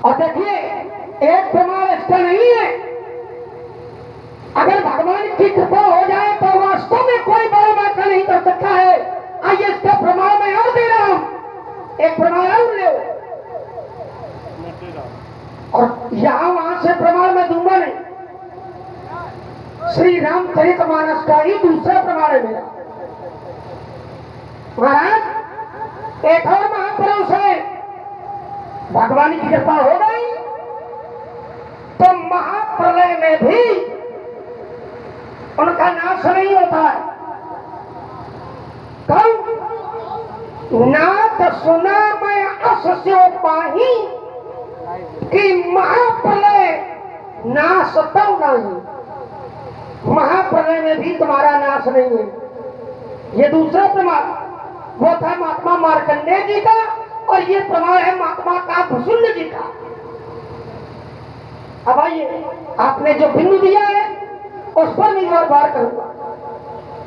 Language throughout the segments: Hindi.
और देखिए एक प्रमाण इसका नहीं है, अगर भगवान की कृपा हो जाए तो वास्तव में कोई बाल बाका नहीं कर सकता है। आइए इसका प्रमाण मैं और दे रहा हूं, एक प्रमाण और ले, और यहां वहां से प्रमाण मैं दूंगा नहीं, श्री रामचरितमानस का ही दूसरा प्रमाण है मेरा। महाराज एक और महापुरुष है, भगवान की कृपा हो गई तो महाप्रलय में भी उनका नाश नहीं होता है। कौन? नाथ सुना मैं असस्यो पाही कि महाप्रलय नाश तो नहीं, महाप्रलय में भी तुम्हारा नाश नहीं है। ये दूसरा प्रमाण वो था महात्मा मार्कंडेय जी का, और ये प्रमाण है महात्मा काकभूषुंड जी का। अब आइए, आपने जो बिंदु दिया है उस पर मैं और बार करूंगा।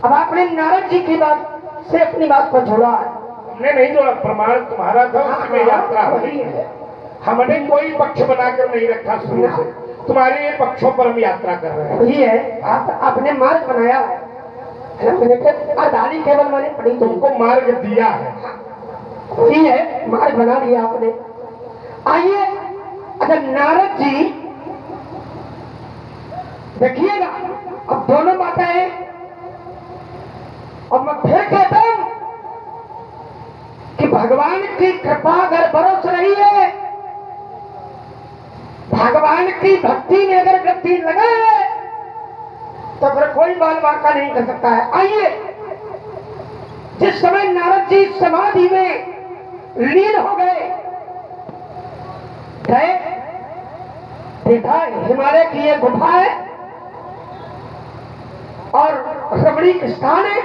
अब आपने नारद जी की बात से अपनी बात को जोड़ा है। हमने नहीं जोड़ा, प्रमाण तुम्हारा था, उसी में यात्रा वही है। हमने कोई पक्ष बनाकर नहीं रखा शुरू से, तुम्हारे पक्षों पर हम यात्रा कर रहे हैं। वही है, आपने मार्ग बनाया है, मैंने अदाली केवल मैंने पढ़ी, तुमको मार्ग दिया है। वही है, मार्ग बना दिया आपने। आइए, अच्छा नारद जी देखिएगा, अब दोनों बातें हैं, और मैं फिर कहता हूं कि भगवान की कृपा अगर बरस रही है, भगवान की भक्ति में अगर गति लगा है, तो फिर कोई बाल बाका नहीं कर सकता है। आइए, जिस समय नारद जी समाधि में लीन हो गए, देखा हिमालय की ये गुफा है और रमणीक स्थान है,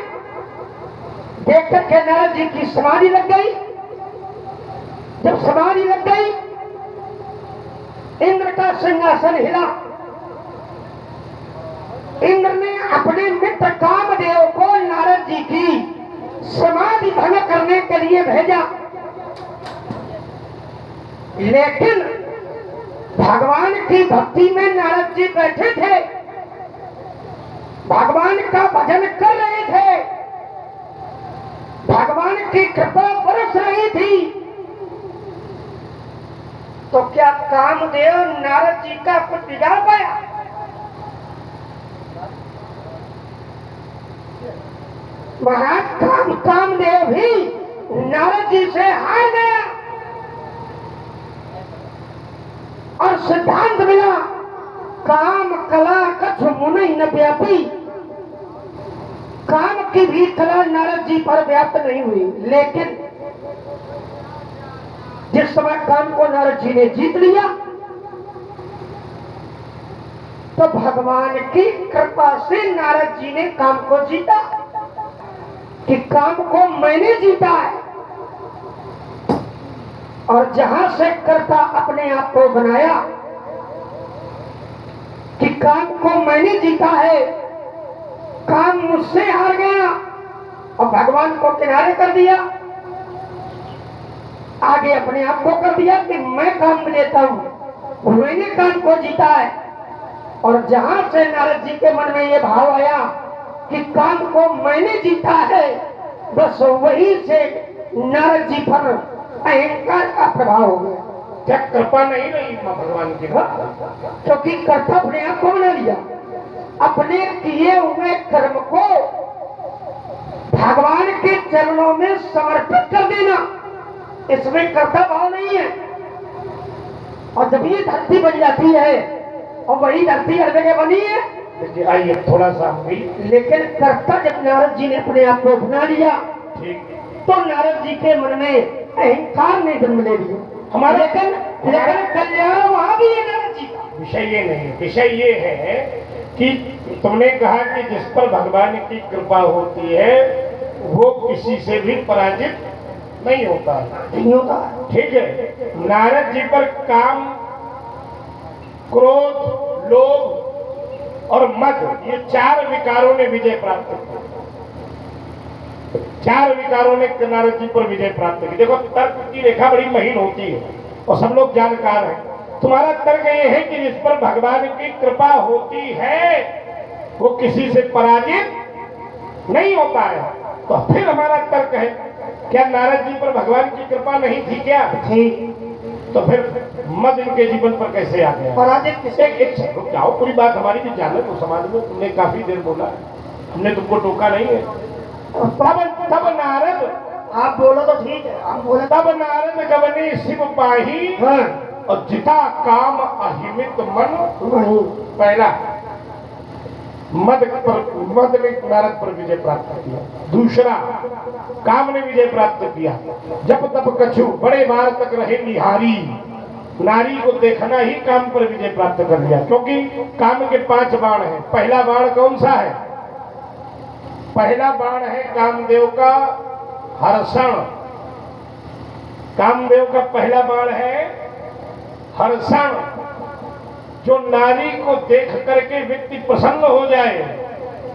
देख करके नारद जी की समाधि लग गई। जब समाधि लग गई, इंद्र का सिंहासन हिला। इंद्र ने अपने मित्र कामदेव को नारद जी की समाधि भंग करने के लिए भेजा, लेकिन भगवान की भक्ति में नारद जी बैठे थे, भगवान का भजन कर रहे थे, भगवान की कृपा बरस रही थी, तो क्या कामदेव नारद जी का कुछ बिगाड़ पाया? महाराज कामदेव भी नारद जी से हार गया, और सिद्धांत मिला काम कला कछ मुनि न व्यापी। काम की भी कला नारद जी पर व्याप्त नहीं हुई, लेकिन जिस समय काम को नारद जी ने जीत लिया, तो भगवान की कृपा से नारद जी ने काम को जीता, कि काम को मैंने जीता है। और जहां से कर्ता अपने आप को बनाया कि काम को मैंने जीता है, काम मुझसे हार गया, और भगवान को किनारे कर दिया, आगे अपने आप को कर दिया कि मैं काम लेता हूं, मैंने काम को जीता है। और जहां से नारद जी के मन में ये भाव आया कि काम को मैंने जीता है, बस वही से नारद जी पर अहंकार का प्रभाव हो गया। क्या कृपा नहीं रही भगवान की? क्योंकि कर्ता अपने आप को बना लिया, अपने किए हुए कर्म को भगवान के चरणों में समर्पित कर देना, इसमें कर्ता भाव नहीं है। और जब ये धरती बन जाती है, और वही धरती हर जगह बनी है, आइए थोड़ा सा भी, लेकिन कर्ता जब नारद जी ने अपने आप को अपना लिया, ठीक, तो नारद जी के मन में अहंकार ने जन्म ले लिया। हमारे लेकिन कल्याण वहां भी है नारद जी का। विषय ये नहीं है, विषय ये है कि तुमने कहा कि जिस पर भगवान की कृपा होती है वो किसी से भी पराजित नहीं होता, नहीं होता, ठीक है। नारद जी पर काम, क्रोध, लोभ और मद, ये चार विकारों ने विजय प्राप्त की। चार विकारों ने नारद जी पर विजय प्राप्त की। देखो तर्क की रेखा बड़ी महीन होती है और सब लोग जानकार हैं, तुम्हारा तर्क ये है कि जिस पर भगवान की कृपा होती है वो किसी से पराजित नहीं होता है। तो फिर हमारा तर्क है, क्या नारद जी पर भगवान की कृपा नहीं थी क्या? थी। तो फिर मद इनके जीवन पर कैसे आ गया? पराजित किसे? एक रुक जाओ, पूरी बात हमारी भी जाने तो समाज में। तुमने काफी देर बोला, हमने तुमको टोका नहीं है। तब नारद, आप बोलो तो ठीक है, हम बोले तब नारद गवने शिव पाही हाँ और जिता काम अहिमित मन। वही पहला मद ने नारद पर विजय प्राप्त किया। दूसरा काम ने विजय प्राप्त किया। जब तब कछु बड़े बार तक रहे निहारी, नारी को देखना ही काम पर विजय प्राप्त कर लिया। क्योंकि काम के 5 बाण हैं। पहला बाण कौन सा है? पहला बाण है कामदेव का हर्षण। कामदेव का पहला बाण है हर्षण। जो नारी को देख करके व्यक्ति प्रसन्न हो जाए,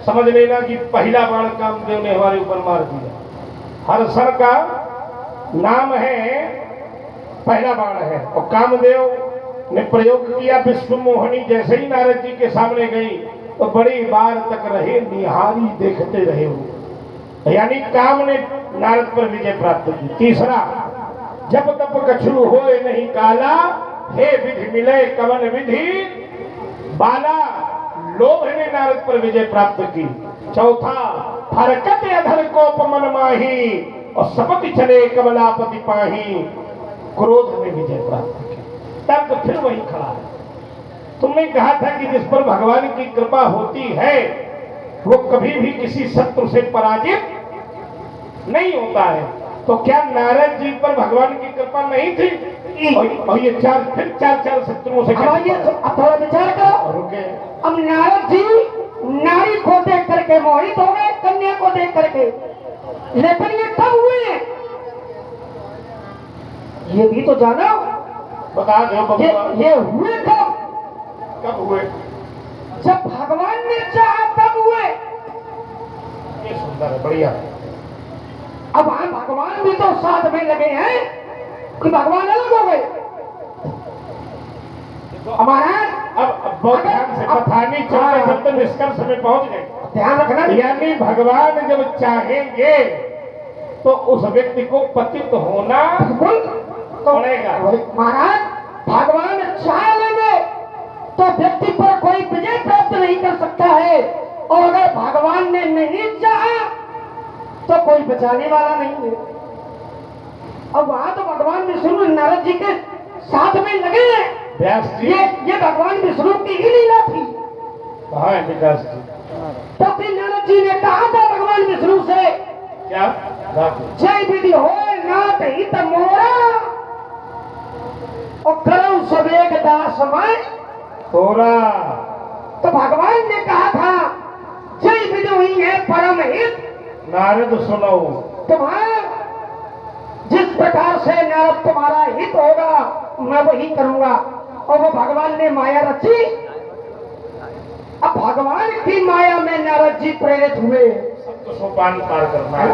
समझ लेना कि पहला बाण कामदेव ने हमारे ऊपर मार दिया। हर्षण का नाम है, पहला बाण है। और कामदेव ने प्रयोग किया। विश्व मोहनी जैसे ही नारद जी के सामने गई तो बड़ी बार तक रहे निहारी, देखते रहे वो। यानी काम ने नारद पर विजय प्राप्त की। तीसरा, जब तब कछु होए नहीं काला, हे विधि मिले कवन विधि बाला, लोभ ने नारद पर विजय प्राप्त की। चौथा, फरकत अधर कोप मन माही और सपति चले कमलापति पाही, क्रोध में विजय प्राप्त की। तर्क फिर वही खड़ा है। तुमने कहा था कि जिस पर भगवान की कृपा होती है वो कभी भी किसी शत्रु से पराजित नहीं होता है। तो क्या नारद जी पर भगवान की कृपा नहीं थी? और ये फिर चार शत्रुओं से थोड़ा विचार करो। रुके। अब नारद जी नारी को देख करके मोहित हो गए, कन्या को देख करके, लेकिन ये कब हुए? ये भी तो जानो। बता दो ये हुए कब? कब हुए? जब भगवान ने चाहा तब हुए। ये सुंदर है, बढ़िया। अब हम भगवान भी तो साथ में लगे हैं कि भगवान अलग हो गए? हमारा अब बहुत ध्यान से कथानी चलते चलते निष्कर्ष में पहुंच गए। ध्यान रखना। यानी भगवान जब चाहेंगे तो उस व्यक्ति को पतित होना बिल्कुल पड़ेगा। महाराज, भगवान चाह लेंगे तो व्यक्ति पर कोई विजय प्राप्त नहीं कर सकता है, और अगर भगवान ने नहीं चाहा तो कोई बचाने वाला नहीं है। अब वहां तो भगवान विष्णु नारद जी के साथ में लगे हैं। व्यास जी, ये भगवान विष्णु की ही लीला थी। कहाँ है व्यास जी? तो फिर नारद जी ने कहा था भगवान विष्णु से, क्या? जय विधि हो नाथ हित मोरा और करो सवेग दास मैं थोड़ा। तो भगवान ने कहा था जय विधि हुई है परम हित। नारद सुनो, तुम्हारा जिस प्रकार से नारद तुम्हारा हित होगा मैं वही करूंगा। और वो भगवान ने माया रची। अब भगवान की माया में नारद जी प्रेरित हुए। सबको सोपान पार करना है।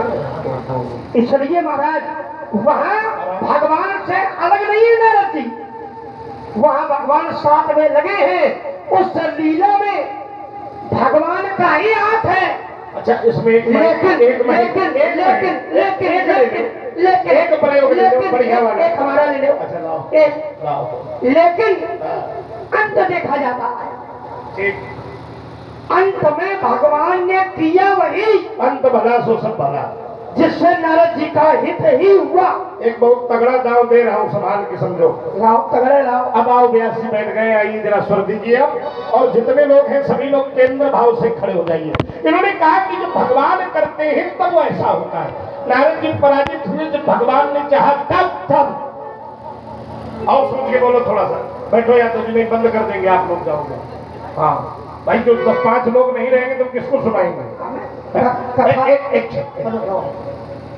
इसलिए महाराज वहां भगवान से अलग नहीं है नारद जी, वहां भगवान साथ में लगे हैं। उस लीला में भगवान का ही हाथ है। अच्छा, इसमें एक प्रयोग बढ़िया वाला एक हमारा ले लो। अच्छा लाओ, एक लाओ। लेकिन अंत देखा जाता है। ठीक, अंत में भगवान ने किया वही अंत भला सो सब भला, जिससे नारद जी का हित ही हुआ। एक बहुत तगड़ा दाव दे रहा हूँ, संभाल के समझो। लाओ, तगड़े लाओ। अब आओ, व्यास जी बैठ गए, आइए जरा स्वर दीजिए अब। और जितने लोग हैं सभी लोग केंद्र भाव से खड़े हो जाइए। इन्होंने कहा कि जब भगवान करते हैं तब वो ऐसा होता है। नारद जी पराजित हुए जब भगवान ने चाहा तब। और सुन के बोलो थोड़ा सा, बैठो या तो नहीं बंद कर देंगे, आप लोग जाओगे। हाँ भाई, जो 10-5 लोग नहीं रहेंगे तो किसको सुनाएंगे?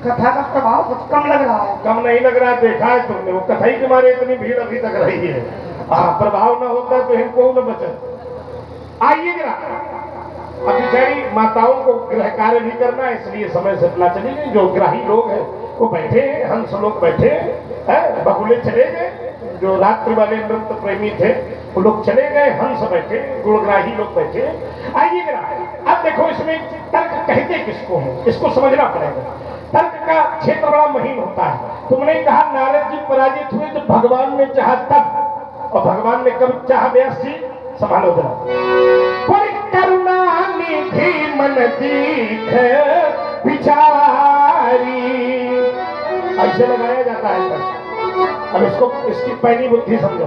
कथा का प्रभाव कुछ कम लग रहा है। कम नहीं लग रहा, देखा है तुमने, वो कथा ही के मारे इतनी भीड़ अभी तक रही है। प्रभाव न होता तो इनको न बचत। आइए जरा, अब बेचारी माताओं को गृह कार्य भी करना है, इसलिए समय से अपना चली गई। जो ग्राही लोग हैं वो बैठे हैं, हंस लोग बैठे हैं, बकुले चले गए, जो रात्रि वाले नृत्य प्रेमी थे वो लोग चले गए, हंस बैठे, गुणग्राही लोग बैठे। आइए जरा अब देखो इसमें तर्क कहते किसको है, इसको समझना पड़ेगा। तर्क का क्षेत्र बड़ा महीन होता है। तुमने कहा नारद जी पराजित हुए जब भगवान ने चाहा तब, और भगवान ने कब चाहा व्यास जी? संभालो जरा। कोई करुणा निधि मन दीख बिचारी, ऐसे लगाया जाता है तर्क। अब इसको इसकी पहली बुद्धि समझो।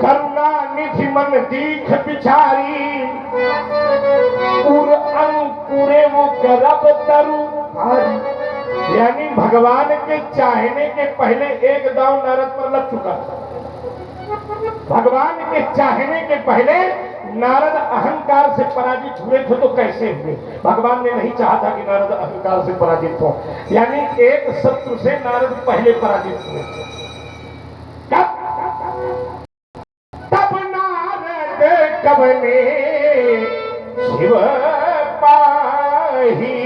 करुणा निधि मन दीख बिचारी, उर अंकुरे वो गर्भ तरु, यानी भगवान के चाहने के पहले एक दांव नारद पर लग चुका था। भगवान के चाहने के पहले नारद अहंकार से पराजित हुए थे। तो कैसे हुए? भगवान ने नहीं चाहा था कि नारद अहंकार से पराजित हो, यानी एक शत्रु से नारद पहले पराजित हुए थे। तब नारद कबने शिव पाही,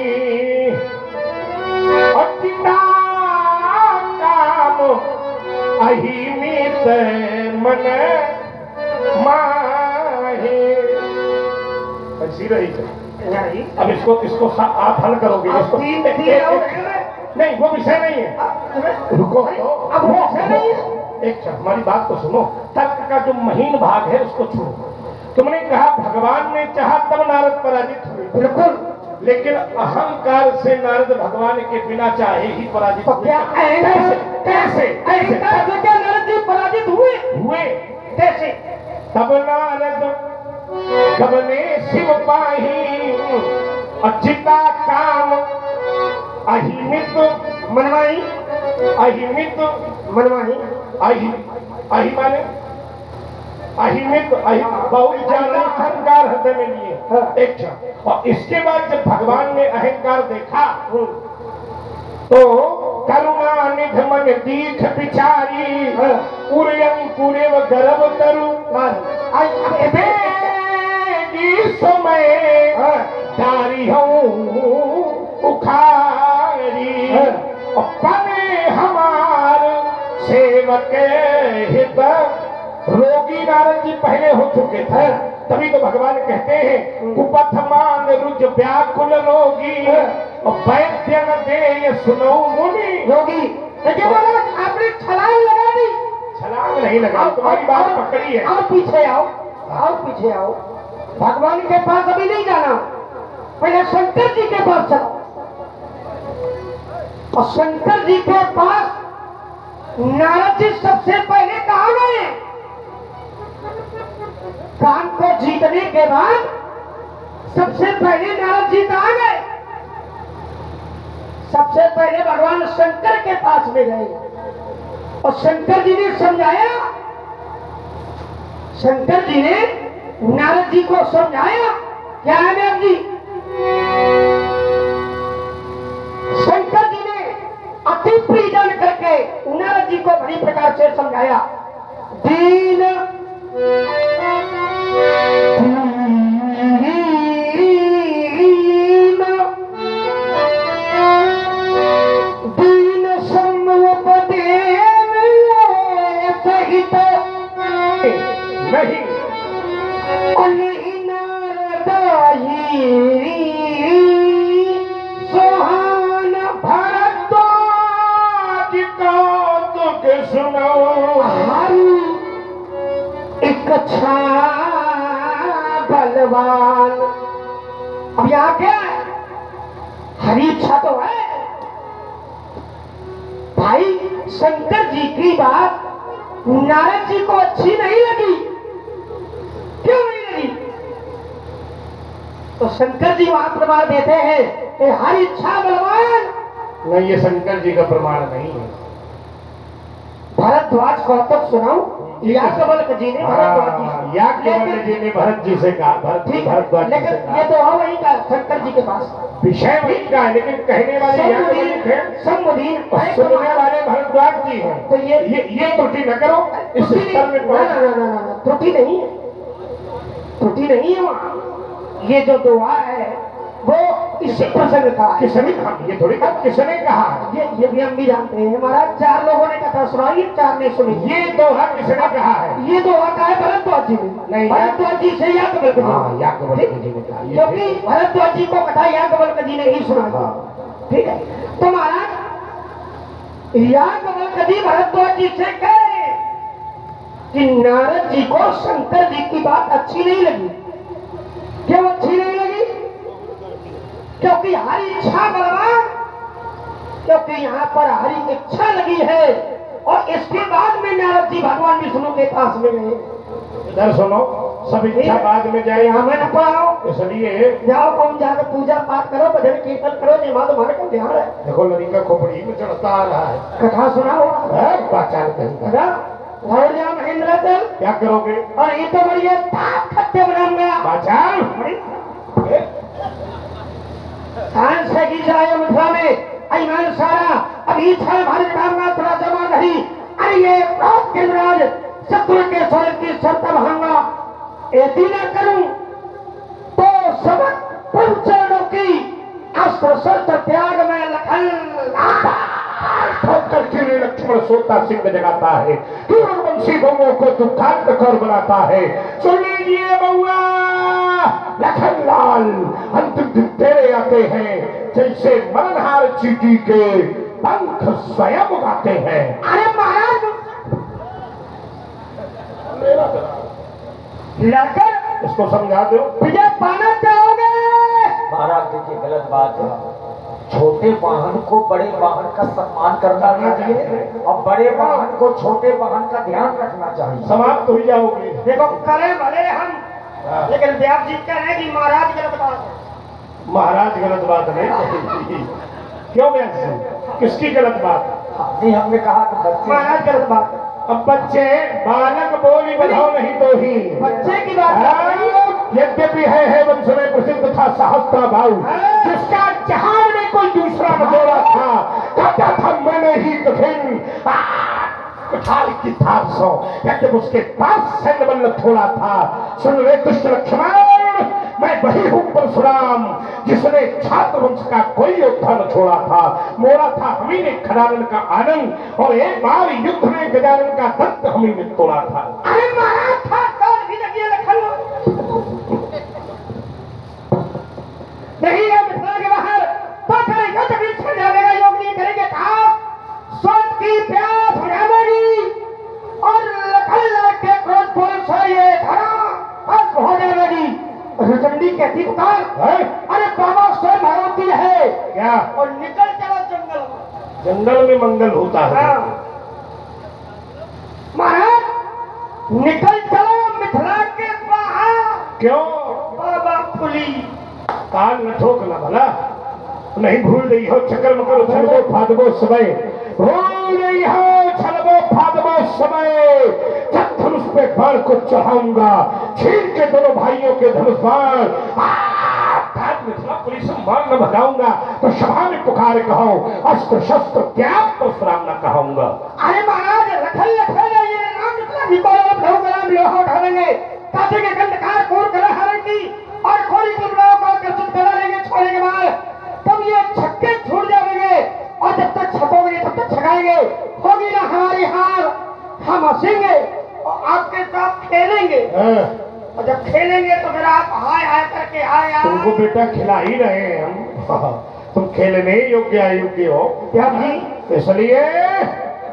अचिता काम अहिमित मन माहे। ऐसी रही है। अब इसको आप हल करोगे। इसको नहीं, वो विषय नहीं है। रुको तो, अब वो विषय नहीं है। एक हमारी बात को सुनो। तर्क का जो महीन भाग है उसको छोड़ो। तुमने कहा भगवान ने चाहा तब नारद पराजित हुए, बिल्कुल, लेकिन अहंकार से नारद भगवान के बिना चाहे ही पराजित हुए। क्या कैसे क्या नारद जी पराजित हुए कैसे? तब नारद कबने शिव पाही, अचिता काम अहिमित मनवाही, अहिमित मनवाही, अहि माने अहिमित, बहुत ज्यादा अहंकार हृदय में लिए। एक क्षण। और इसके बाद जब भगवान ने अहंकार देखा तो करुणा निध मन दीख बिचारी, उरयं कुरेव गर्भ तरु, समय दारी उखारी, पने हमार सेवक हित रोगी। नारद जी पहले हो चुके थे, तभी तो भगवान कहते हैं कुपथ मांग रुज व्याकुल रोगी, और वैद्य न दे सुनो मुनि रोगी। लेकिन आपने छलांग लगा दी। छलांग नहीं लगा, तुम्हारी बात पकड़ी है। आओ पीछे आओ, आओ पीछे आओ। भगवान के पास अभी नहीं जाना, पहले शंकर जी के पास चलो। और शंकर जी के पास नारद जी सबसे पहले कहा गए? कान को जीतने के बाद सबसे पहले नारद जी कहा गए? सबसे पहले भगवान शंकर के पास में गए और शंकर जी ने समझाया। शंकर जी ने नारद जी को समझाया। क्या है नारद जी? शंकर जी ने अति प्रियजन करके नारद जी को बड़ी प्रकार से समझाया। दीन नहीं सोहान भरद्वाज का दुख सुनो, एक अच्छा बलवान। अब यहाँ क्या है? हरी इच्छा तो है भाई। शंकर जी की बात नारद जी को अच्छी नहीं लगी। क्यों नहीं लगी? तो शंकर जी वहां प्रमाण देते हैं हर इच्छा बलवान। नहीं, ये शंकर जी का प्रमाण नहीं है। भरद्वाज कौतुक सुनाऊं? याज्ञवल्क्य जी ने याज्ञवल्क्य जी ने भरत जी से कहा, भरद्वाज, लेकिन ये तो हम वही का शंकर जी के पास विषय वही का है, लेकिन कहने वाले याज्ञवल्क्य है, सुनने वाले भरद्वाज जी हैं। तो ये त्रुटि न करो। इस स्तर में त्रुटि नहीं है, त्रुटि नहीं है। वहाँ ये जो दुआ है वो इसी प्रसंग का है। किसने कहा? ये थोड़ी कहा किसने कहा है? ये भी हम भी जानते हैं महाराज। 4 लोगों ने कथा सुनाई, 4 ने सुनी। ये दोहा किसने कहा है? ये दोहा का है भरद्वाज जी ने। नहीं, भरद्वाज जी से याज्ञवल्क्य जी। हाँ, याज्ञवल्क्य जी ने कहा। ये क्योंकि भरद्वाज जी को कथा याज्ञवल्क्य जी ने ही सुनाई। हाँ। ठीक है, तो महाराज याज्ञवल्क्य जी भरद्वाज जी से कहे कि नारद जी को शंकर जी की बात अच्छी नहीं लगी। क्यों अच्छी नहीं लगी? क्योंकि हरी इच्छा बलवान, क्योंकि यहाँ पर हरी इच्छा लगी है। और इसके बाद में नारद जी भगवान विष्णु के पास में गए। इधर सुनो, सब इच्छा बाद में जाए, हमें न पढ़ाओ। इसलिए जाओ कौन जाकर पूजा पाठ करो, भजन कीर्तन करो, निमा तुम्हारे को ध्यान है। देखो लड़का खोपड़ी में चढ़ता आ रहा है। कथा सुनाओ। पहचान कहीं और जा महेंद्र दल, क्या करोगे? और ये तो बढ़िया खत्ते बनाऊंगा। पहचान सांस है की जाए मथुरा में अभिमान सारा अभी छल भारत डालना थोड़ा जमा नहीं। अरे ये रात के राज शत्रु के स्वर्ग की शर्त भंगा ऐसी न करूं तो सबक पंचरणों की अस्त्र शस्त्र त्याग में लखन ठोकर के लक्ष्मण सोता सिंह जगाता है, वंशी बहुओं को दुखांत कर बनाता है। सुन लीजिए बउआ लखन लाल, अंतिम दिन तेरे आते हैं जैसे मरणहार चींटी के पंख स्वयं उगाते हैं। अरे महाराज लड़कर इसको समझा दो। विजय पाना चाहोगे? महाराज देखिए गलत बात है। छोटे वाहन को बड़े वाहन का सम्मान करना चाहिए और बड़े वाहन को छोटे वाहन का ध्यान रखना चाहिए। समाप्त हो जाओगे। देखो करें भले हम, लेकिन व्यास जी कह रहे हैं कि महाराज गलत बात है। महाराज गलत बात नहीं। क्यों व्यास जी, किसकी गलत बात? नहीं, हमने कहा कि बच्चे महाराज गलत बात है। अब बच्चे बालक बोली बधाओ नहीं तो ही बच्चे की बात है। यद्यपि है वंश में प्रसिद्ध था सहस्त्र भाव, जिसका जहां में कोई दूसरा मजोड़ा था, कहता था मैंने ही कठिन कुठार की थार सो, जब उसके पास सैन्य बल थोड़ा था। सुन रे दुष्ट लक्ष्मण, मैं वही हूं परशुराम जिसने छात्र वंश का कोई योद्धा न छोड़ा था। मोड़ा था हमी ने खदानन का आनंद, और एक बार युद्ध में गजानन का दंत हमी ने तोड़ा था। अरे महाराज था कौन भी लगी लखन नहीं है मिथिला के बाहर तो फिर युद्ध भी छिड़ जाएगा। योग नहीं करेंगे था स्वर्ग की प्यास बुझावेगी और लखन के क्रोध फूल से ये धरा बस हो जाएगी। रुचंडी कहती पुकार, अरे बाबा स्वयं भगवती है क्या? और निकल चलो जंगल में। जंगल में मंगल होता है। महाराज निकल चलो मिथिला के बाहर। क्यों? बाबा खुली काल न ठोकना भला, नहीं भूल गई हो चक्कर मकर छलबो फादबो समय, भूल गई हो छलबो फादबो समय। जब धनुष पे बाण को चढ़ाऊंगा, छीन के दोनों भाइयों के धनुष बाण मिथिला पुलिस मार न भगाऊंगा, तो सभा में पुकार कहो अस्त्र शस्त्र त्याग परशुराम न कहूंगा। अरे महाराज रखल ये नाम निकला भी नाम लोहा उठाएंगे, काटे के कंधकार कोर कर हरण की और खोरी गुमराह को कर्षित करा लेंगे छोड़े के बाद, तब ये छक्के छूट जाएंगे और जब तक छपोगे तब तक छगाएंगे। होगी ना हमारी हार, हम हंसेंगे और आपके साथ खेलेंगे, और जब खेलेंगे तो फिर आप हाय हाय करके हाय हाय। तुमको बेटा खिला ही रहे हैं हम, तुम खेलने योग्य अयोग्य हो क्या जी? इसलिए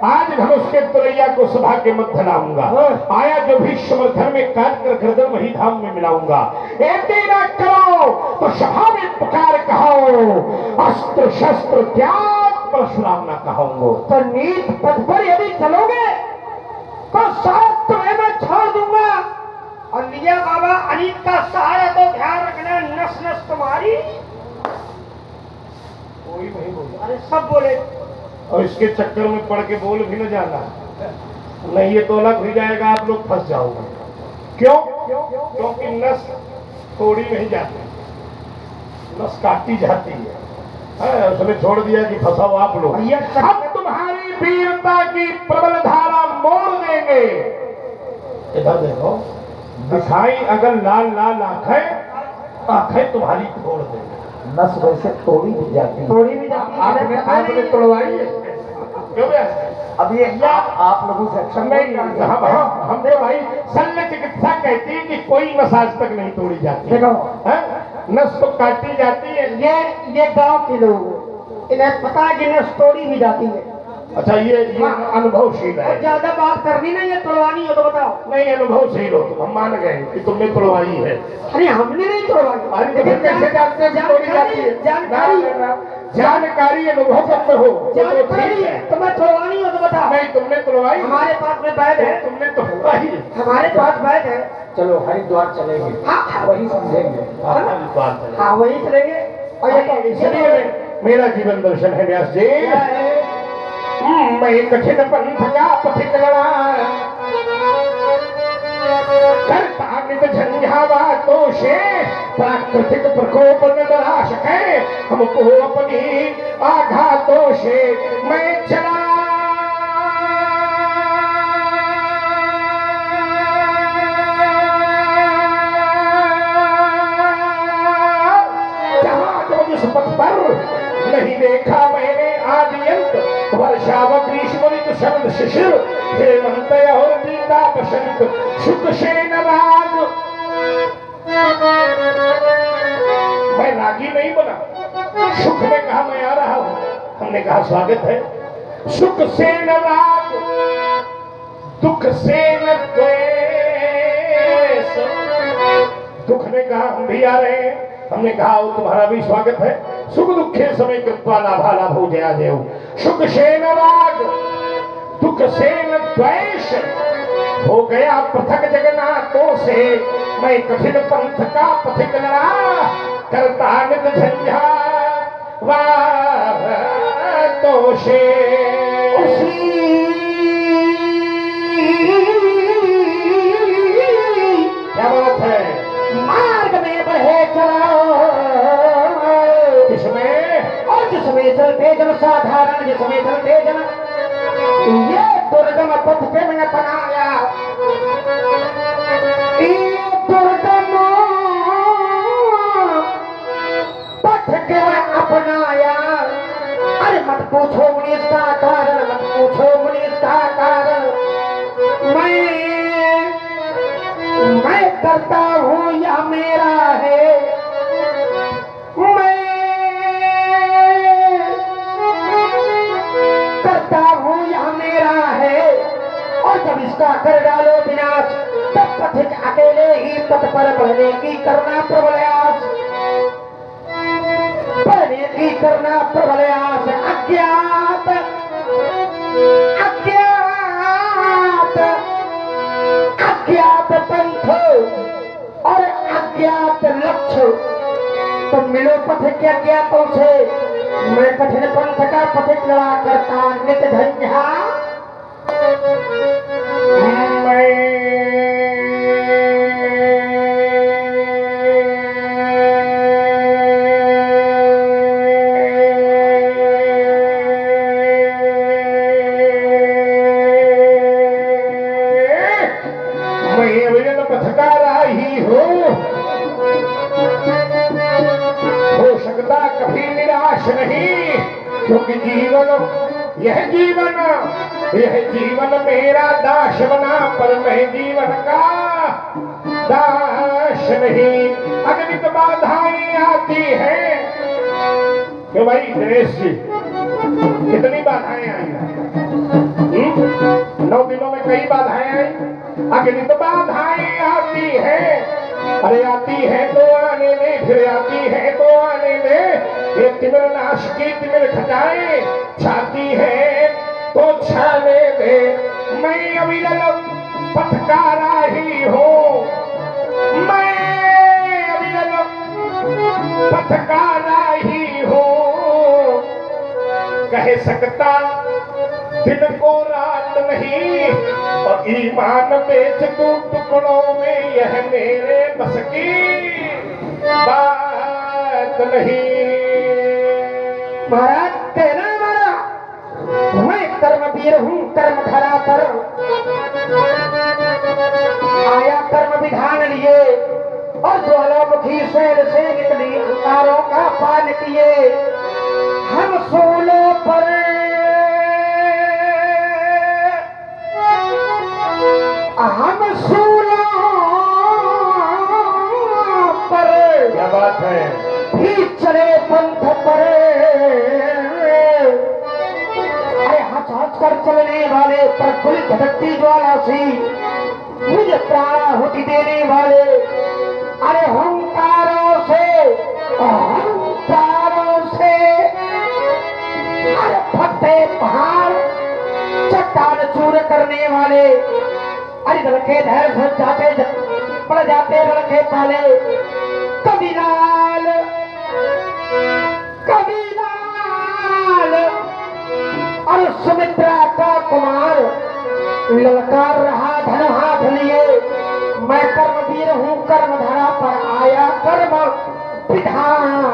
आज धनुष के तुरैया को सभा के मध्य लाऊंगा। आया जो भी समर्थन में काट कर गर्दन वही धाम में मिलाऊंगा। ऐसे न करो तो सभा में पुकार कहो अस्त्र शस्त्र त्याग परशुराम न कहूंगो। तो नीत पथ पर यदि चलोगे तो साथ तुम्हें मैं छोड़ दूंगा। और लिया बाबा अनीत का सहारा तो ध्यान रखना, नस नस तुम्हारी। कोई नहीं बोला। अरे सब बोले। और इसके चक्कर में पड़ के बोल भी न जाना, नहीं ये तो अलग हो जाएगा, आप लोग फंस जाओगे। क्यों? क्योंकि नस तोड़ी नहीं जाती, नस काटी जाती है। उसने छोड़ दिया कि फंसाओ आप लोग। हम तुम्हारी वीरता की प्रबल धारा मोड़ देंगे। इधर देखो, दिखाई अगर लाल लाल आंखें तुम्हारी फोड़ देंगे। नस वैसे तोड़ी भी जाती है। थोड़ी भी जाती है। आपने आपने तोड़वाई है क्यों भैया? अब ये आप लोगों से अच्छा नहीं हम तो भाई शल्य चिकित्सा कहती है कि कोई मसाज तक नहीं तोड़ी जाती देखो है, नस तो काटी जाती है। ये गांव के लोग इन्हें पता है कि नस तोड़ी भी जाती है। अच्छा ये अनुभवशील है। और ज्यादा बात करनी नहीं है, तोड़वानी हो तो बताओ। नहीं अनुभवशील हो तुम, हम मान गए कि तुमने तोड़वाई है। अरे हमने नहीं तोड़वाई। अरे तो फिर कैसे जानते हैं कि तोड़ी जाती है? जानकारी अनुभव में हो तो ठीक है। तुम्हें तोड़वानी हो तो बताओ। नहीं तुमने तोड़वाई, हमारे पास में बैग है, तुमने तोड़वाई। हमारे पास बैग है। चलो हरिद्वार चलेंगे, हाँ वही समझेंगे। हाँ वही चलेंगे। और ये इसलिए मेरा जीवन दर्शन है व्यास जी। मैं कठिन पंथ का पथिक लड़ा, करता नित झंझावातों से, प्राकृतिक प्रकोप न डरा सके हमको अपनी आघातों से। मैं चला जहां जो जिस पथ पर नहीं देखा मैंने आदि अंत, वर्षा व ग्रीष्म ऋतु शरद शिशिर, हेमंत और नीता बसंत, सुख सेन राग। मैं रागी नहीं बना। सुख ने कहा मैं आ रहा हूं, हमने कहा स्वागत है। सुख सेन राग, दुख सेन द्वेष। दुख ने कहा हम भी आ रहे हैं, हमने कहा वो तुम्हारा भी स्वागत है। सुख दुखे समय कृपा लाभा लाभो जया देव। सुख सेन राग, दुख सेन द्वेष, हो गया पृथक जगन्नाथों से। मैं कठिन पंथ का पथिक लड़ा, करता नित झंझावातों से। क्या बात है? मार्ग में बढ़े चलो, इसमें और जिसमें चलते जन साधारण, जिसमें चलते जन ये दुर्गम पथ पे मैंने बनाया। ये दुर्गम पथ के मैं अपनाया। अरे मत पूछो मुझे इसका कारण, मत पूछो मुझे इसका कारण। मैं करता हूँ या मेरा है, मैं करता हूँ या मेरा है। और जब इसका कर डालो विनाश, तब पथिक अकेले ही पथ पर बढ़ने की करना प्रबलयास, बढ़ने की करना प्रबलयास। अज्ञात अज्ञात अज्ञात पंथ और अज्ञात लक्ष्य, तो मिलो पथ के अज्ञातों से। मैं कठिन पंथ का पथिक लड़ा, करता नित झंझा। मैं अविरल पथकारा ही हूँ, हो सकता कभी निराश नहीं, क्योंकि यह जीवन मेरा दास बना, पर मैं जीवन का दास नहीं। अगणित बाधाएं आती हैं। क्यों भाई दिनेश जी, कितनी बाधाएं आई? 9 दिनों में कई बाधाएं आई। अगणित बाधाएं आती हैं। अरे आती है तो आने दे, फिर आती है तो आने दे। ये तिमिर नाश की तिमिर घटाए, छाती है तो छाने दे। मैं अविरल पथकारा ही हूँ, मैं अविरल पथकारा ही हूँ। कह सकता दिन को रात नहीं, और ईमान बेच तू टुकड़ों में, यह मेरे बस की बात नहीं। महाराज कहना हमारा, मैं कर्म वीर हूँ कर्म धरा पर, आया कर्म विधान लिए। और ज्वालामुखी शैल से निकली अंगारों का पान किए हम सूलों पर हम सूलों पर क्या बात है। भी चले पंथ पर अरे हंस हंस कर चलने वाले प्रफुल्लित भटकती ज्वाला सी मुझे प्राणाहुति देने वाले अरे हुंकारों से अरे फटे पहाड़ चट्टान चूर करने वाले अरे लड़के धैर्य से जाते पड़ जाते लड़के पाले कबीलाल और सुमित्रा का कुमार ललकार रहा धन हाथ लिए मैं कर्मवीर हूँ कर्म धरा पर आया कर्म विधान